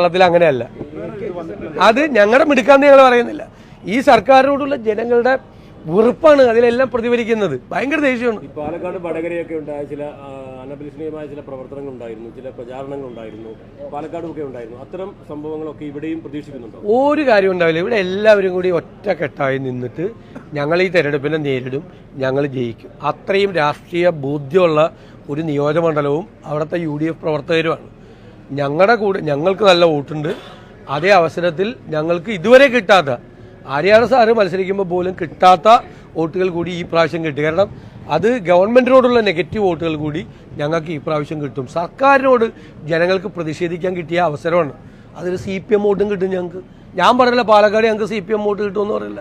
കേരളത്തിൽ അങ്ങനെയല്ല. അത് ഞങ്ങളുടെ മിടുക്കാന്ന് ഞങ്ങൾ പറയുന്നില്ല. ഈ സർക്കാരിനോടുള്ള ജനങ്ങളുടെ വെറുപ്പാണ് അതിലെല്ലാം പ്രതിഫലിക്കുന്നത്. ഭയങ്കര ദേഷ്യമാണ്. പാലക്കാട് വടകരയൊക്കെ ഉണ്ടായ ചില അനഭിലഷണീയമായ ചില പ്രവർത്തനങ്ങൾ ഉണ്ടായിരുന്നു, ചില പ്രചാരണങ്ങൾ ഉണ്ടായിരുന്നു, പാലക്കാടുമൊക്കെ ഉണ്ടായിരുന്നു. അത്തരം സംഭവങ്ങളൊക്കെ ഇവിടെയും പ്രതീക്ഷിക്കുന്നുണ്ടോ? ഒരു കാര്യം ഉണ്ടാവില്ല. ഇവിടെ എല്ലാവരും കൂടി ഒറ്റക്കെട്ടായി നിന്നിട്ട് ഞങ്ങൾ ഈ തെരഞ്ഞെടുപ്പിനെ നേരിടും, ഞങ്ങൾ ജയിക്കും. അത്രയും രാഷ്ട്രീയ ബോധ്യമുള്ള ഒരു നിയോജകമണ്ഡലവും അവിടുത്തെ UDF പ്രവർത്തകരുമാണ്. ഞങ്ങളുടെ കൂടെ ഞങ്ങൾക്ക് നല്ല വോട്ടുണ്ട്. അതേ അവസരത്തിൽ ഞങ്ങൾക്ക് ഇതുവരെ കിട്ടാത്ത ആര്യാട് സാറ് മത്സരിക്കുമ്പോൾ പോലും കിട്ടാത്ത വോട്ടുകൾ കൂടി ഈ പ്രാവശ്യം കിട്ടി. കാരണം അത് ഗവൺമെന്റിനോടുള്ള നെഗറ്റീവ് വോട്ടുകൾ കൂടി ഞങ്ങൾക്ക് ഈ പ്രാവശ്യം കിട്ടും. സർക്കാരിനോട് ജനങ്ങൾക്ക് പ്രതിഷേധിക്കാൻ കിട്ടിയ അവസരമാണ്. അതിൽ CPM വോട്ടും കിട്ടും ഞങ്ങൾക്ക്. ഞാൻ പറഞ്ഞില്ല പാലക്കാട് ഞങ്ങൾക്ക് CPM വോട്ട് കിട്ടുമെന്ന് പറയില്ല.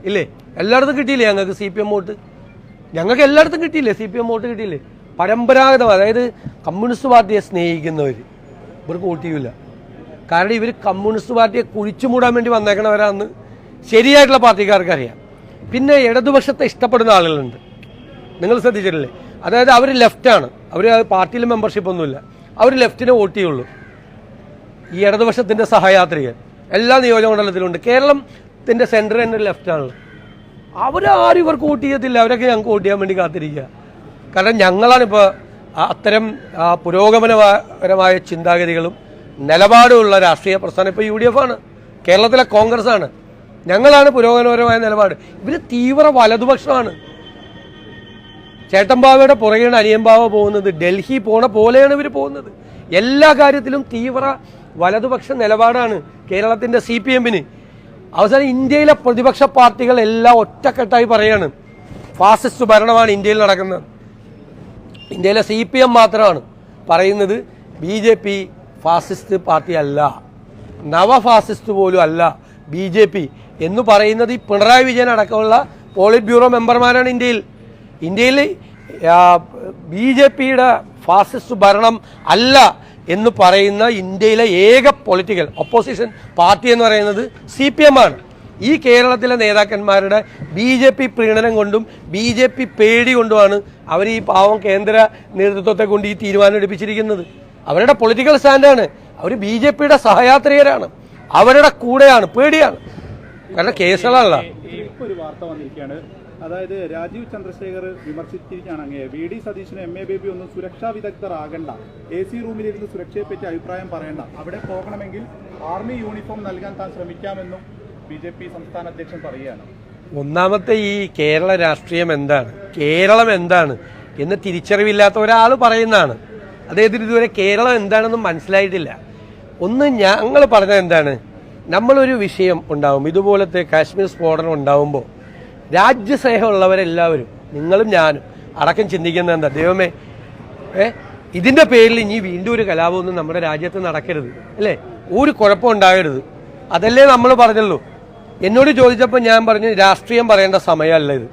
ഇല്ലേ, എല്ലായിടത്തും കിട്ടിയില്ലേ ഞങ്ങൾക്ക് CPM വോട്ട്? ഞങ്ങൾക്ക് എല്ലായിടത്തും കിട്ടിയില്ലേ CPM വോട്ട്? കിട്ടിയില്ലേ? പരമ്പരാഗതം, അതായത് കമ്മ്യൂണിസ്റ്റ് പാർട്ടിയെ സ്നേഹിക്കുന്നവർ ഇവർക്ക് വോട്ട് ചെയ്യില്ല. കാരണം ഇവർ കമ്മ്യൂണിസ്റ്റ് പാർട്ടിയെ കുഴിച്ചു മൂടാൻ വേണ്ടി വന്നേക്കണവരാന്ന് ശരിയായിട്ടുള്ള പാർട്ടിക്കാർക്ക് അറിയാം. പിന്നെ ഇടതുപക്ഷത്തെ ഇഷ്ടപ്പെടുന്ന ആളുകളുണ്ട്, നിങ്ങൾ ശ്രദ്ധിച്ചിട്ടില്ലേ? അതായത് അവർ ലെഫ്റ്റാണ്, അവർ പാർട്ടിയിൽ മെമ്പർഷിപ്പ് ഒന്നുമില്ല, അവർ ലെഫ്റ്റിനെ വോട്ട് ചെയ്യുള്ളൂ. ഈ ഇടതുപക്ഷത്തിൻ്റെ സഹയാത്രികൻ എല്ലാ നിയോജകമണ്ഡലത്തിലുണ്ട്. കേരളത്തിൻ്റെ സെൻറ്റർ തന്നെ ലെഫ്റ്റാണല്ലോ. അവരാരും ഇവർക്ക് വോട്ട് ചെയ്യത്തില്ല. അവരൊക്കെ ഞങ്ങൾക്ക് വോട്ട് ചെയ്യാൻ വേണ്ടി കാത്തിരിക്കുക. കാരണം ഞങ്ങളാണിപ്പോൾ അത്തരം പുരോഗമനപരമായ ചിന്താഗതികളും നിലപാടുമുള്ള രാഷ്ട്രീയ പ്രസ്ഥാനം. ഇപ്പോൾ UDF ആണ്, കേരളത്തിലെ കോൺഗ്രസ് ആണ്. ഞങ്ങളാണ് പുരോഗമനപരമായ നിലപാട്. ഇവർ തീവ്ര വലതുപക്ഷമാണ്. ചേട്ടൻബാവയുടെ പുറകെയാണ് അനിയൻബാവ പോകുന്നത്. ഡൽഹി പോണ പോലെയാണ് ഇവർ പോകുന്നത്. എല്ലാ കാര്യത്തിലും തീവ്ര വലതുപക്ഷ നിലപാടാണ് കേരളത്തിൻ്റെ CPM-ന്. അവസാനം ഇന്ത്യയിലെ പ്രതിപക്ഷ പാർട്ടികൾ എല്ലാം ഒറ്റക്കെട്ടായി പറയാണ് ഫാസിസ്റ്റ് ഭരണമാണ് ഇന്ത്യയിൽ നടക്കുന്നത്. ഇന്ത്യയിലെ CPM മാത്രമാണ് പറയുന്നത് BJP ഫാസിസ്റ്റ് പാർട്ടി അല്ല, നവഫാസിസ്റ്റ് പോലും അല്ല BJP എന്ന് പറയുന്നത്. ഈ പിണറായി വിജയൻ അടക്കമുള്ള പോളിറ്റ് ബ്യൂറോ മെമ്പർമാരാണ് ഇന്ത്യയിൽ BJPയുടെ ഫാസിസ്റ്റ് ഭരണം അല്ല എന്ന് പറയുന്ന ഇന്ത്യയിലെ ഏക പൊളിറ്റിക്കൽ ഒപ്പോസിഷൻ പാർട്ടി എന്ന് പറയുന്നത് CPM ആണ്. ഈ കേരളത്തിലെ നേതാക്കന്മാരുടെ BJP പ്രീണനം കൊണ്ടും BJP പേടി കൊണ്ടുമാണ് അവർ ഈ പാവം കേന്ദ്ര നേതൃത്വത്തെ കൊണ്ട് ഈ തീരുമാനം എടുപ്പിച്ചിരിക്കുന്നത്. അവരുടെ പൊളിറ്റിക്കൽ സ്റ്റാൻഡാണ്. അവർ BJPയുടെ സഹയാത്രികരാണ്, അവരുടെ കൂടെയാണ്, പേടിയാണ്. കാരണം കേസുകളല്ല. ഒരു വാർത്ത വന്നിരിക്കുകയാണ്, അതായത് രാജീവ് ചന്ദ്രശേഖർ വിമർശിച്ചിരിക്കുകയാണ് അങ്ങേ VD സതീശന് MA ബേബി ഒന്നും സുരക്ഷാ വിദഗ്ധരാകണ്ട, AC റൂമിലിരുന്ന് സുരക്ഷയെ പറ്റി അഭിപ്രായം പറയണ്ട, അവിടെ പോകണമെങ്കിൽ ആർമി യൂണിഫോം നൽകാൻ താൻ ശ്രമിക്കാമെന്നും BJP സംസ്ഥാന അധ്യക്ഷൻ പറയുകയാണ്. ഒന്നാമത്തെ ഈ കേരള രാഷ്ട്രീയം എന്താണ്, കേരളം എന്താണ് എന്ന് തിരിച്ചറിവില്ലാത്ത ഒരാൾ പറയുന്നതാണ്. അദ്ദേഹത്തിന് ഇതുവരെ കേരളം എന്താണെന്നും മനസ്സിലായിട്ടില്ല. ഒന്ന് ഞങ്ങൾ പറഞ്ഞത് എന്താണ്, നമ്മളൊരു വിഷയം ഉണ്ടാവും, ഇതുപോലത്തെ കാശ്മീർ സ്ഫോടനം ഉണ്ടാവുമ്പോൾ രാജ്യസ്നേഹമുള്ളവരെല്ലാവരും, നിങ്ങളും ഞാനും അടക്കം ചിന്തിക്കുന്നത് എന്താ, ദൈവമേ ഇതിൻ്റെ പേരിൽ ഇനി വീണ്ടും ഒരു കലാപമൊന്നും നമ്മുടെ രാജ്യത്ത് നടക്കരുത്, അല്ലേ, ഒരു കുഴപ്പം ഉണ്ടാകരുത്. അതല്ലേ നമ്മൾ പറഞ്ഞല്ലോ. എന്നോട് ചോദിച്ചപ്പോൾ ഞാൻ പറഞ്ഞു രാഷ്ട്രീയം പറയേണ്ട സമയമല്ല ഇത്.